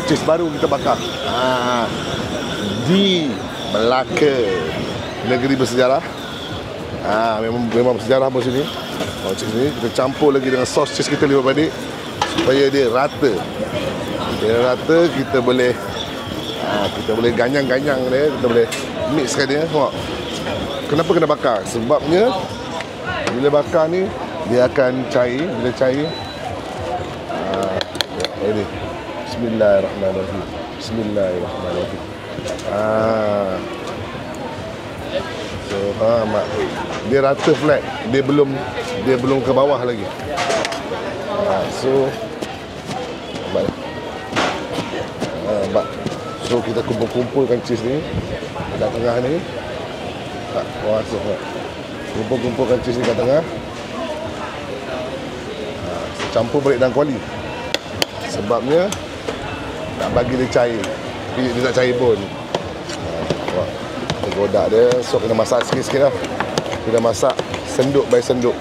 cheese baru kita bakar. Di Melaka, negeri bersejarah. Memang bersejarah bos sini. Cheese ni kita campur lagi dengan sos cheese kita 5 padik supaya dia rata. Kita boleh ganyang-ganyang dia, kita boleh mixkan dia. Tengok. Kenapa kena bakar? Sebabnya bila bakar ni dia akan cair. Bila cair, ini Bismillahirrahmanirrahim. Bismillahirrahmanirrahim. So dia rata flat. Dia belum ke bawah lagi. So kita kumpul-kumpulkan cheese ni kat tengah ni. Kumpul-kumpulkan cheese ni kat tengah. Campur balik dalam kuali. Sebabnya nak bagi dia cair. Tapi dia tak cair pun. Kita godak dia. So kena masak sikit-sikit lah. Kita masak senduk by senduk.